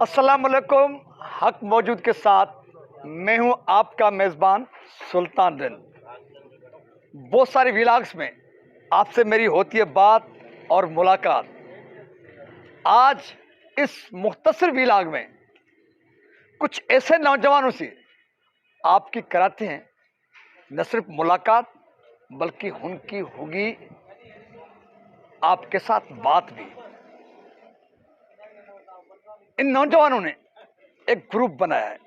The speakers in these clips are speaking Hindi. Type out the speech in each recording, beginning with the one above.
अस्सलाम वालेकुम। हक मौजूद के साथ मैं हूं आपका मेज़बान सुल्तान रिन। बहुत सारे व्लॉग्स में आपसे मेरी होती है बात और मुलाकात। आज इस मुख्तसर व्लॉग में कुछ ऐसे नौजवानों से आपकी कराते हैं न सिर्फ मुलाकात बल्कि उनकी होगी आपके साथ बात भी। इन नौजवानों ने एक ग्रुप बनाया है।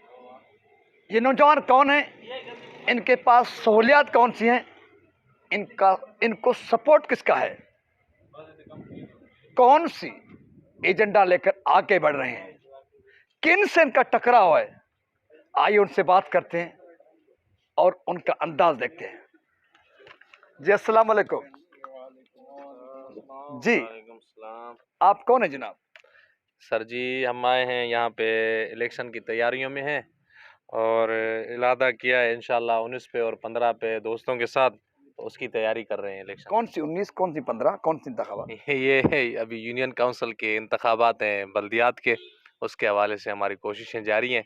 ये नौजवान कौन है, इनके पास सहूलियात कौन सी हैं, इनको सपोर्ट किसका है, कौन सी एजेंडा लेकर आगे बढ़ रहे हैं, किन से इनका टकराव है। आइए उनसे बात करते हैं और उनका अंदाज देखते हैं। जी अस्सलाम वालेकुम। जी आप कौन है जनाब? सर जी, हम आए हैं यहाँ पे इलेक्शन की तैयारियों में हैं और इरादा किया है इंशाल्लाह 19 पे और 15 पे दोस्तों के साथ उसकी तैयारी कर रहे हैं इलेक्शन। कौन सी 19, कौन सी 15, कौन सी इंतखाबात? ये अभी यूनियन काउंसिल के इंतखाबात हैं बल्दियात के, उसके हवाले से हमारी कोशिशें जारी हैं।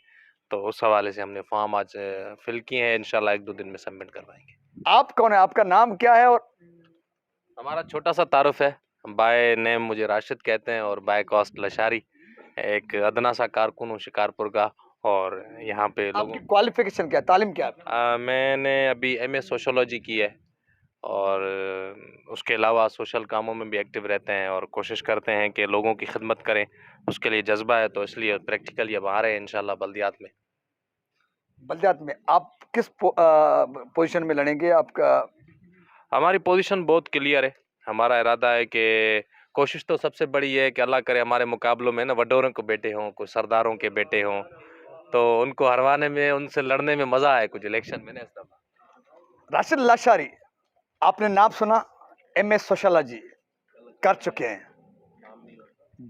तो उस हवाले से हमने फॉर्म आज फिल किए हैं, इंशाल्लाह 1-2 दिन में सबमिट करवाएंगे। आप कौन है, आपका नाम क्या है? और हमारा छोटा सा तारुफ है, बाय नेम मुझे राशिद कहते हैं और बाय कॉस्ट लशारी, एक अदना सा कारकुन हूँ शिकारपुर का। और यहाँ पे लोगों आपकी क्वालिफिकेशन क्या है, तालीम क्या है? मैंने अभी एमए सोशोलॉजी की है और उसके अलावा सोशल कामों में भी एक्टिव रहते हैं और कोशिश करते हैं कि लोगों की खिदमत करें, उसके लिए जज्बा है। तो इसलिए प्रैक्टिकली अब आ रहे हैं इंशाल्लाह बल्दियात में। बल्दियात में आप किस पोजीशन में लड़ेंगे? आपका हमारी पोजीशन बहुत क्लियर है। हमारा इरादा है कि कोशिश तो सबसे बड़ी है कि अल्लाह करे हमारे मुकाबलों में ना वडोरों के बेटे हों, कुछ सरदारों के बेटे हों, तो उनको हरवाने में, उनसे लड़ने में मज़ा आए कुछ इलेक्शन में ना इस दफ़ा। राशिद लाशारी, आपने नाम सुना, एमए सोशोलॉजी कर चुके हैं।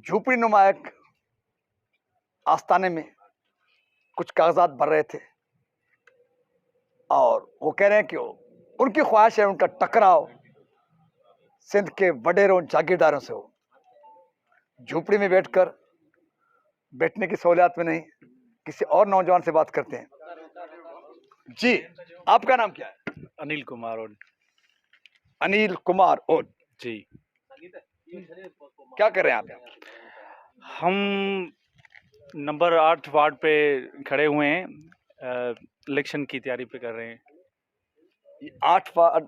झोपड़ी नुमा एक आस्थाने में कुछ कागजात भर रहे थे और वो कह रहे हैं कि उनकी ख्वाहिश है उनका टकराव सिंध के वडेरों जागीरदारों से हो। झोपड़ी में बैठने की सहूलियत में नहीं, किसी और नौजवान से बात करते हैं। जी आपका नाम क्या है? अनिल कुमार और अनिल कुमार। और जी, क्या कर रहे हैं आप यहाँ? हम नंबर 8 वार्ड पे खड़े हुए हैं, इलेक्शन की तैयारी पे कर रहे हैं। ये 8 वार्ड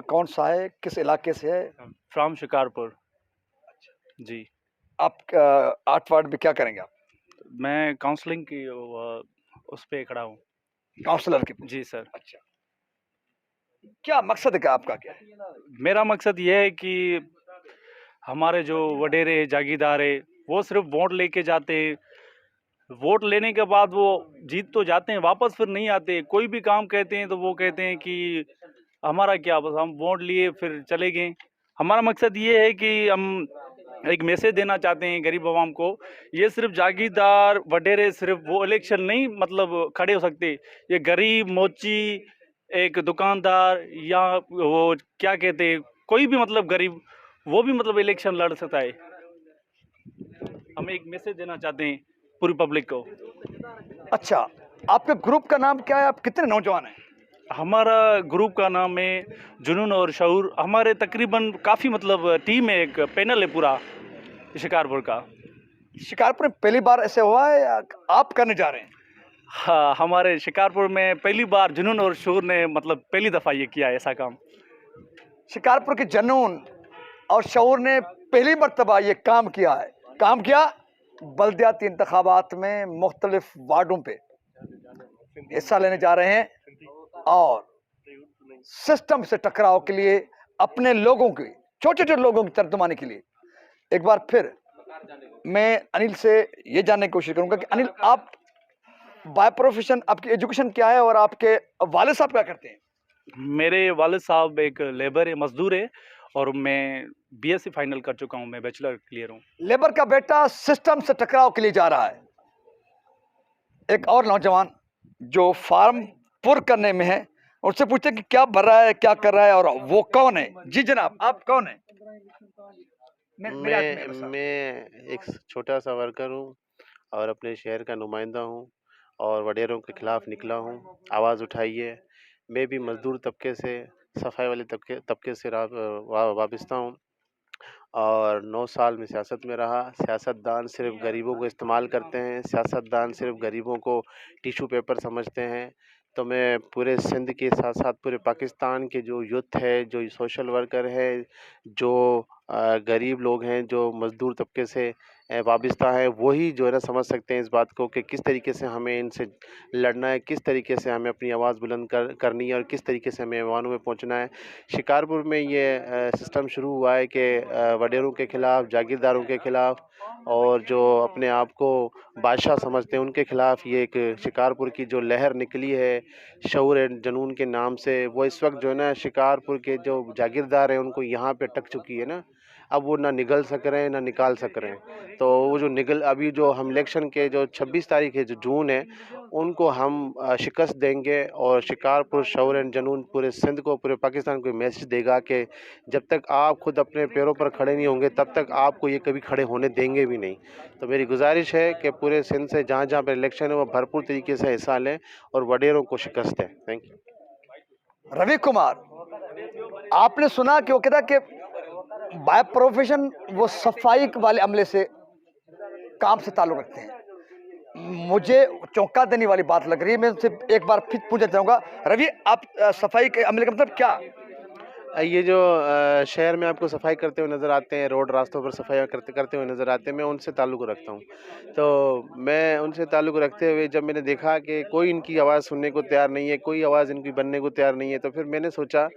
कौन सा है, किस इलाके से है? फ्रॉम शिकारपुर। जी, आप 8 वार्ड में क्या करेंगे आप? मैं काउंसलिंग की उस पे खड़ा हूँ। काउंसलर के? जी सर, अच्छा, क्या मकसद है, आपका क्या है? मेरा मकसद ये है कि हमारे जो वडेरे जागीरदार है वो सिर्फ वोट लेके जाते हैं, वोट लेने के बाद वो जीत तो जाते हैं, वापस फिर नहीं आते। कोई भी काम कहते हैं तो वो कहते हैं कि हमारा क्या, बस हम वोट लिए फिर चले गए। हमारा मकसद ये है कि हम एक मैसेज देना चाहते हैं गरीब आवाम को। ये सिर्फ जागीरदार वडेरे सिर्फ वो इलेक्शन नहीं मतलब खड़े हो सकते, ये गरीब मोची एक दुकानदार या वो क्या कहते हैं कोई भी मतलब गरीब वो भी मतलब इलेक्शन लड़ सकता है। हम एक मैसेज देना चाहते हैं पूरी पब्लिक को। अच्छा, आपके ग्रुप का नाम क्या है? आप कितने नौजवान हैं? हमारा ग्रुप का नाम है जुनून और शऊर। हमारे तकरीबन काफ़ी मतलब टीम है, एक पैनल है पूरा शिकारपुर का। शिकारपुर में पहली बार ऐसे हुआ है या आप करने जा रहे हैं? हाँ, हमारे शिकारपुर में पहली बार जुनून और शऊर ने मतलब पहली दफ़ा ये किया है ऐसा काम। शिकारपुर के जुनून और शऊर ने पहली मर्तबा ये काम किया है। काम किया बल्दियाती इंतखाबात में मुख्तलिफ वार्डों पे हिस्सा लेने जा रहे हैं और सिस्टम से टकराव के लिए, अपने लोगों की, छोटे छोटे लोगों की तर्जुमानी के लिए। एक बार फिर मैं अनिल से ये जानने की कोशिश करूंगा कि अनिल, आप बाय प्रोफेशन आपकी एजुकेशन क्या है और आपके वालिद साहब क्या करते हैं? मेरे वालिद साहब एक लेबर है, मजदूर है और मैं बीएससी फाइनल कर चुका हूँ, मैं बैचलर क्लियर हूँ। लेबर का बेटा सिस्टम से टकराव के लिए जा रहा है। एक और नौजवान जो फॉर्म पुर करने में है, उससे पूछते कि क्या भर रहा है, क्या कर रहा है और वो कौन है। जी जनाब, आप कौन है? मैं एक छोटा सा वर्कर हूँ और अपने शहर का नुमाइंदा हूँ और वडेरों के ख़िलाफ़ निकला हूँ। आवाज़ उठाइए। मैं भी मज़दूर तबके से, सफाई वाले तबके से वाबस्ता हूँ और 9 साल में सियासत में रहा। सियासतदान सिर्फ़ गरीबों को इस्तेमाल करते हैं, सियासतदान सिर्फ़ गरीबों को टिश्यू पेपर समझते हैं। तो मैं पूरे सिंध के साथ-साथ पूरे पाकिस्तान के जो यूथ है, जो सोशल वर्कर है, जो गरीब लोग हैं, जो मज़दूर तबके से वाबस्ता हैं, वही जो है ना समझ सकते हैं इस बात को कि किस तरीके से हमें इनसे लड़ना है, किस तरीके से हमें अपनी आवाज़ बुलंद करनी है और किस तरीके से हमें ऐवानों में पहुँचना है। शिकारपुर में ये सिस्टम शुरू हुआ है कि वडेरों के ख़िलाफ़, जागीरदारों के ख़िलाफ़ और जो अपने आप को बादशाह समझते हैं उनके ख़िलाफ़ ये एक शिकारपुर की जो लहर निकली है शऊर एंड जुनून के नाम से, वो इस वक्त जो है ना शिकारपुर के जो जागीरदार हैं उनको यहाँ पे टक चुकी है ना। अब वो ना निगल सक रहे हैं ना निकाल सक रहे हैं। तो वो जो अभी जो हम इलेक्शन के जो 26 तारीख है, जो जून है, उनको हम शिकस्त देंगे और शिकारपुर शऊर एंड जुनून पूरे सिंध को, पूरे पाकिस्तान को मैसेज देगा कि जब तक आप खुद अपने पैरों पर खड़े नहीं होंगे तब तक आपको ये कभी खड़े होने देंगे भी नहीं। तो मेरी गुजारिश है कि पूरे सिंध से जहाँ पर इलेक्शन है वो भरपूर तरीके से हिस्सा लें और वडेरों को शिकस्त दें। Thank you. रवि कुमार, आपने सुना कि वो कहता कि बाय प्रोफेशन वो सफाई वाले अमले से काम से ताल्लुक रखते हैं। मुझे चौंका देने वाली बात लग रही है। मैं उनसे एक बार फिर पूछना चाहूँगा, रवि आप सफाई के अमले का मतलब क्या? ये जो शहर में आपको सफाई करते हुए नज़र आते हैं, रोड रास्तों पर सफाई करते हुए नज़र आते हैं, मैं उनसे ताल्लुक़ रखता हूँ। तो मैं उनसे ताल्लुक़ रखते हुए जब मैंने देखा कि कोई इनकी आवाज़ सुनने को तैयार नहीं है, कोई आवाज़ इनकी बनने को तैयार नहीं है, तो फिर मैंने सोचा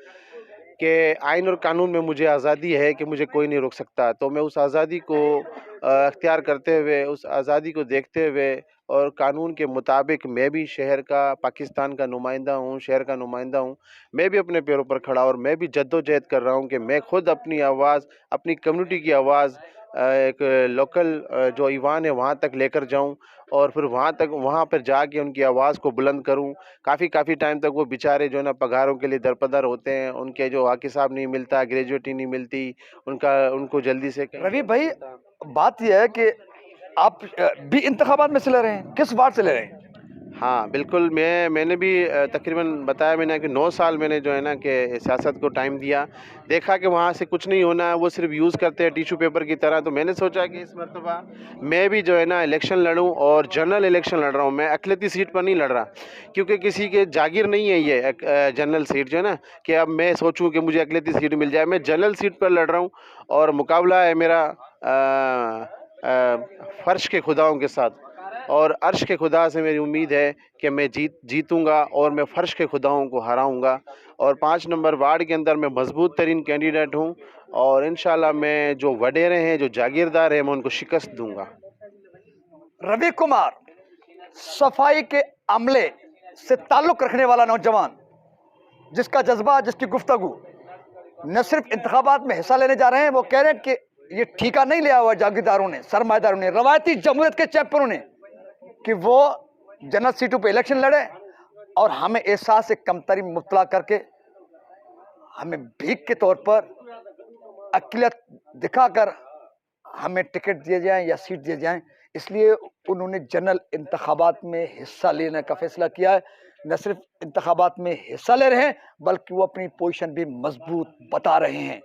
कि आइन और कानून में मुझे आज़ादी है कि मुझे कोई नहीं रोक सकता। तो मैं उस आज़ादी को अख्तियार करते हुए, उस आज़ादी को देखते हुए और कानून के मुताबिक मैं भी शहर का, पाकिस्तान का नुमाइंदा हूँ, शहर का नुमाइंदा हूँ। मैं भी अपने पैरों पर खड़ा और मैं भी जद्दोजहद कर रहा हूँ कि मैं खुद अपनी आवाज़, अपनी कम्युनिटी की आवाज़ एक लोकल जो ईवान है वहाँ तक लेकर जाऊँ और फिर वहाँ पर जाके उनकी आवाज़ को बुलंद करूँ। काफ़ी टाइम तक वो बेचारे जो है ना पगारों के लिए दरपदर होते हैं, उनके जो हाकिसाब नहीं मिलता, ग्रेजुएटी नहीं मिलती, उनको जल्दी से रवि भाई, बात यह है कि आप भी इंतखाबात में से ले रहे हैं, किस वार्ड से ले रहे हैं? हाँ, बिल्कुल। मैंने भी तकरीबन बताया मैंने कि 9 साल मैंने जो है ना कि सियासत को टाइम दिया। देखा कि वहाँ से कुछ नहीं होना है, वो सिर्फ़ यूज़ करते हैं टिश्यू पेपर की तरह। तो मैंने सोचा कि इस मर्तबा मैं भी जो है ना इलेक्शन लड़ूँ और जनरल इलेक्शन लड़ रहा हूँ। मैं अक़लियती सीट पर नहीं लड़ रहा, क्योंकि किसी के जागीर नहीं है ये जनरल सीट जो है ना कि अब मैं सोचूँ कि मुझे अक़लियती सीट मिल जाए। मैं जनरल सीट पर लड़ रहा हूँ और मुकाबला है मेरा फ़र्श के खुदाओं के साथ और अर्श के खुदा से मेरी उम्मीद है कि मैं जीतूँगा और मैं फ़र्श के खुदाओं को हराऊँगा और 5 नंबर वार्ड के अंदर मैं मज़बूत तरीन कैंडिडेट हूँ और इंशाल्लाह मैं जो वडेरे हैं, जो जागीरदार हैं, मैं उनको शिकस्त दूँगा। रवि कुमार, सफाई के अमले से ताल्लुक़ रखने वाला नौजवान, जिसका जज्बा, जिसकी गुफ्तगू न सिर्फ इंतखाबात में हिस्सा लेने जा रहे हैं, वो कह रहे हैं कि ये ठेका नहीं लिया हुआ जागीरदारों ने, सरमाएदारों ने, रवायती जमहूरियत के चैंपियनों ने कि वो जनरल सीटों पे इलेक्शन लड़े और हमें एहसास से कमतरी मुब्तला करके हमें भीख के तौर पर अक़लियत दिखाकर हमें टिकट दिए जाएं या सीट दिए जाएं। इसलिए उन्होंने जनरल इंतखाबात में हिस्सा लेने का फैसला किया है। न सिर्फ इंतखाबात में हिस्सा ले रहे हैं बल्कि वो अपनी पोजीशन भी मजबूत बता रहे हैं।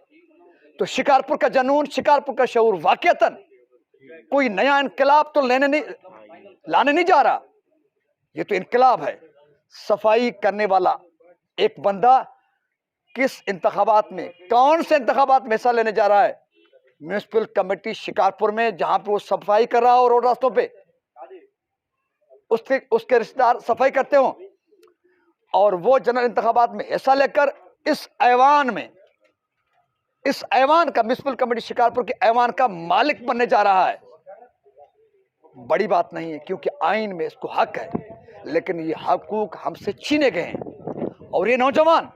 तो शिकारपुर का जनून, शिकारपुर का शऊर वाकईतन कोई नया इनकलाब तो लाने नहीं जा रहा, ये तो इनकलाब है। सफाई करने वाला एक बंदा किस इंतखाबात में, कौन से इंतखाबात में हिस्सा लेने जा रहा है? म्यूनिसिपल कमेटी शिकारपुर में, जहां पे वो सफाई कर रहा हो रोड रास्तों पे, उसके रिश्तेदार सफाई करते हो और वो जनरल इंतखाबात में हिस्सा लेकर इस ऐवान का, म्यूनिसिपल कमेटी शिकारपुर के ऐवान का मालिक बनने जा रहा है। बड़ी बात नहीं है, क्योंकि आइन में इसको हक है, लेकिन ये हकूक हमसे छीने गए हैं और ये नौजवान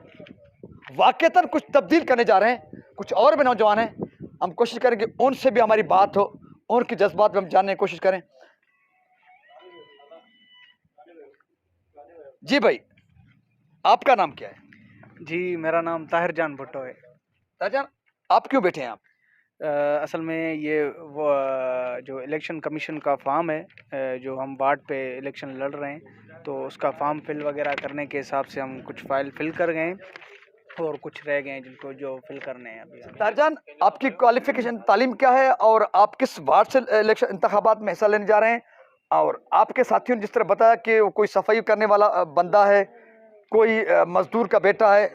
वाकईतन कुछ तब्दील करने जा रहे हैं। कुछ और भी नौजवान हैं, हम कोशिश करेंगे उनसे भी हमारी बात हो, उनके जज्बात में हम जानने की कोशिश करें। जी भाई, आपका नाम क्या है? जी, मेरा नाम ताहिर जान भुट्टो है। ताहिर जान, आप क्यों बैठे हैं? आप असल में ये वो जो इलेक्शन कमीशन का फॉर्म है, जो हम वार्ड पे इलेक्शन लड़ रहे हैं, तो उसका फॉर्म फिल वगैरह करने के हिसाब से हम कुछ फाइल फिल कर गए हैं और कुछ रह गए हैं जिनको जो फिल करने हैं अभी। तारजान, आपकी क्वालिफिकेशन तालीम क्या है और आप किस वार्ड से इलेक्शन इंतखाबात में हिस्सा लेने जा रहे हैं? और आपके साथियों ने जिस तरह बताया कि वो कोई सफाई करने वाला बंदा है, कोई मजदूर का बेटा है,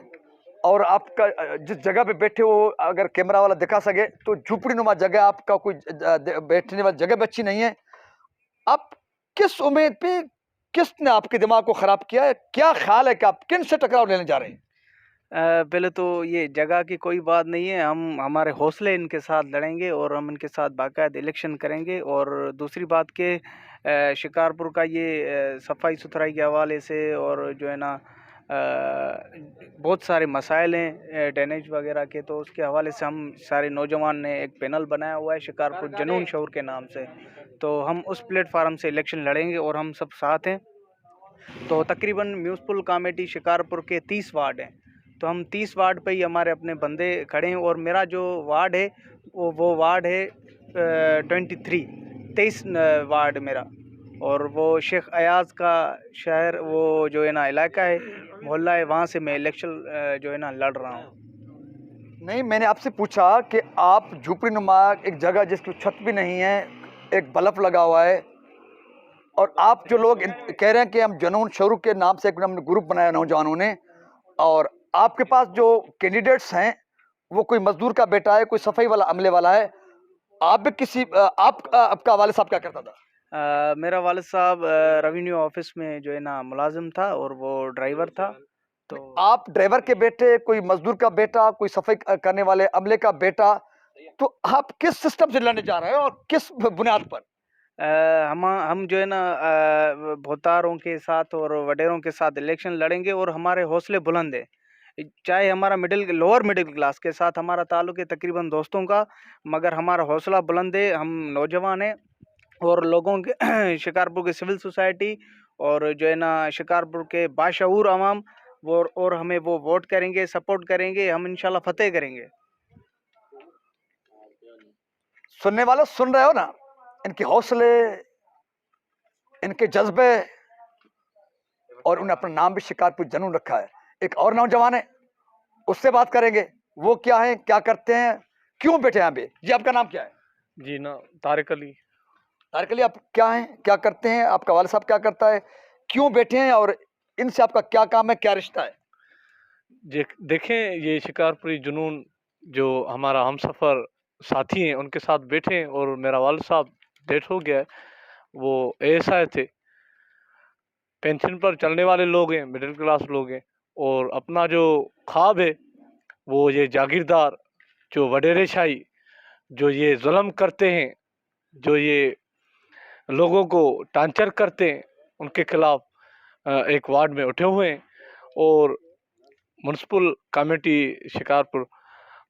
और आपका जिस जगह पे बैठे हो अगर कैमरा वाला दिखा सके तो झुपड़ी नुमा जगह, आपका कोई बैठने वाली जगह भी अच्छी नहीं है। आप किस उम्मीद पे, किसने आपके दिमाग को खराब किया है? क्या ख्याल है कि आप किन से टकराव लेने जा रहे हैं? पहले तो ये जगह की कोई बात नहीं है, हम हमारे हौसले इनके साथ लड़ेंगे और हम इनके साथ बाकायदा इलेक्शन करेंगे। और दूसरी बात के शिकारपुर का ये सफाई सुथराई के हवाले से और जो है ना बहुत सारे मसाइल हैं ड्रेनेज वगैरह के, तो उसके हवाले से हम सारे नौजवान ने एक पैनल बनाया हुआ है शिकारपुर जुनून शऊर के नाम से। तो हम उस प्लेटफार्म से इलेक्शन लड़ेंगे और हम सब साथ हैं। तो तकरीबन म्यूनसिपल कमेटी शिकारपुर के 30 वार्ड हैं, तो हम 30 वार्ड पे ही हमारे अपने बंदे खड़े हैं। और मेरा जो वार्ड है वो वार्ड है 23 वार्ड मेरा, और वो शेख अयाज का शहर, वो जो है ना इलाका है, मोहल्ला है, वहाँ से मैं इलेक्शन जो है ना लड़ रहा हूँ। नहीं, मैंने आपसे पूछा कि आप झुपड़ी नुमा एक जगह जिसकी छत भी नहीं है, एक बल्ब लगा हुआ है, और आप जो लोग कह रहे हैं कि हम जुनून शऊर के नाम से एक हमने ग्रुप बनाया नौजवानों ने, और आपके पास जो कैंडिडेट्स हैं वो कोई मजदूर का बेटा है, कोई सफाई वाला अमले वाला है। आप भी किसी आपका वालिद साहब क्या करता था? मेरा वालिद साहब रेवेन्यू ऑफिस में जो है ना मुलाजिम था और वो ड्राइवर था। तो आप ड्राइवर के बेटे, कोई मजदूर का बेटा, कोई सफाई करने वाले अमले का बेटा, तो आप किस सिस्टम से लड़ने जा रहे हो और किस बुनियाद पर? हम जो है ना भोतारों के साथ और वडेरों के साथ इलेक्शन लड़ेंगे और हमारे हौसले बुलंद है। चाहे हमारा लोअर मिडिल क्लास के साथ हमारा ताल्लुक है तकरीबन दोस्तों का, मगर हमारा हौसला बुलंद है। हम नौजवान हैं और लोगों के शिकारपुर की सिविल सोसाइटी और जो है ना शिकारपुर के बाशऊर अवाम वो, और हमें वो वोट करेंगे, सपोर्ट करेंगे, हम इंशाल्लाह फतेह करेंगे। सुनने वालों, सुन रहे हो ना, इनके हौसले, इनके जज्बे, और उन्हें अपना नाम भी शिकारपुर जुनून रखा है। एक और नौजवान है, उससे बात करेंगे, वो क्या है, क्या करते हैं, क्यों बैठे हैं अभी। जी, आपका नाम क्या है? जी ना, तारिक अली। तारिक अली, आप क्या हैं, क्या करते हैं, आपका वालिद साहब क्या करता है, क्यों बैठे हैं, और इनसे आपका क्या काम है, क्या रिश्ता है? देखें, ये शिकारपुरी जुनून जो हमारा हम सफ़र साथी हैं उनके साथ बैठे हैं, और मेरा वालिद साहब डेथ हो गया है। वो ASI थे, पेंशन पर चलने वाले लोग हैं, मिडिल क्लास लोग हैं, और अपना जो ख्वाब है वो ये जागीरदार जो वडेरेशाही जो ये जुल्म करते हैं, जो ये लोगों को टांचर करते हैं, उनके खिलाफ एक वार्ड में उठे हुए हैं। और म्यूनसिपल कमेटी शिकारपुर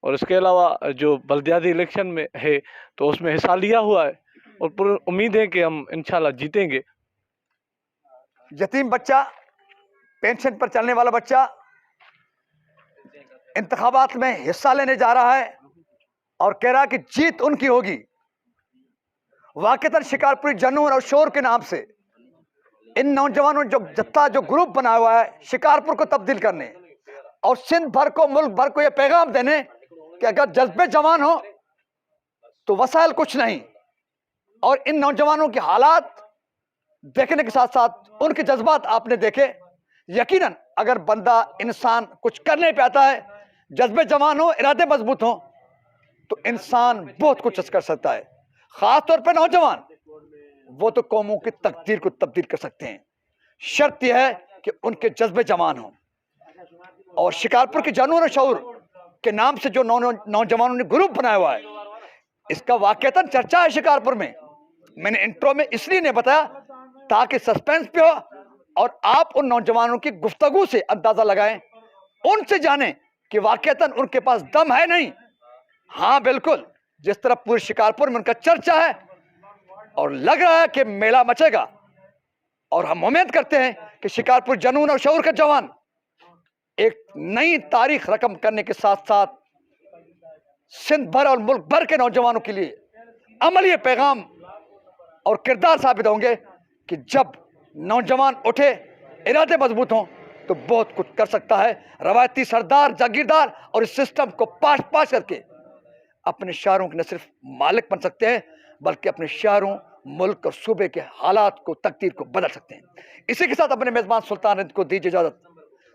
और इसके अलावा जो बल्दियाती इलेक्शन में है तो उसमें हिस्सा लिया हुआ है, और पूरी उम्मीद है कि हम इंशाल्लाह जीतेंगे। यतीम बच्चा, पेंशन पर चलने वाला बच्चा इंतखाबात में हिस्सा लेने जा रहा है और कह रहा है कि जीत उनकी होगी। वाकईतन शिकारपुरी जुनून और शोर के नाम से इन नौजवानों ने जो जत्था, जो ग्रुप बनाया हुआ है शिकारपुर को तब्दील करने और सिंध भर को, मुल्क भर को यह पैगाम देने कि अगर जज्बे जवान हो तो वसाइल कुछ नहीं। और इन नौजवानों के हालात देखने के साथ साथ उनके जज्बात आपने देखे। यकीनन अगर बंदा, इंसान कुछ करने पे आता है, जज्बे जवान हो, इरादे मजबूत हो, तो इंसान बहुत कुछ कर सकता है। खास तौर पर नौजवान, वो तो कौमों की तकदीर को तब्दील कर सकते हैं। शर्त यह है कि उनके जज्बे जवान हो। और शिकारपुर के जुनून और शऊर के नाम से जो नौजवानों ने ग्रुप बनाया हुआ है, इसका वाकईतन चर्चा है शिकारपुर में। मैंने इंट्रो में इसलिए नहीं बताया ताकि सस्पेंस पे हो और आप उन नौजवानों की गुफ्तगू से अंदाजा लगाएं, उनसे जानें कि वाकईतन उनके पास दम है नहीं। हाँ बिल्कुल, जिस तरह पूरे शिकारपुर में उनका चर्चा है और लग रहा है कि मेला मचेगा, और हम उम्मीद करते हैं कि शिकारपुर जुनून और शऊर का जवान एक नई तारीख रकम करने के साथ साथ सिंध भर और मुल्क भर के नौजवानों के लिए अमली पैगाम और किरदार साबित होंगे कि जब नौजवान उठे, इरादे मजबूत हों, तो बहुत कुछ कर सकता है। रवायती सरदार, जागीरदार और इस सिस्टम को पास पास करके अपने शहरों के न सिर्फ मालिक बन सकते हैं, बल्कि अपने शहरों, मुल्क और सूबे के हालात को, तकदीर को बदल सकते हैं। इसी के साथ अपने मेजबान सुल्तान हिंद को दीजिए इजाजत।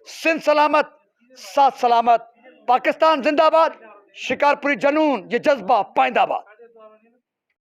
सिंध सलामत, साथ सलामत, पाकिस्तान जिंदाबाद, शिकारपुरी जनून, ये जज्बा पाइंदाबाद।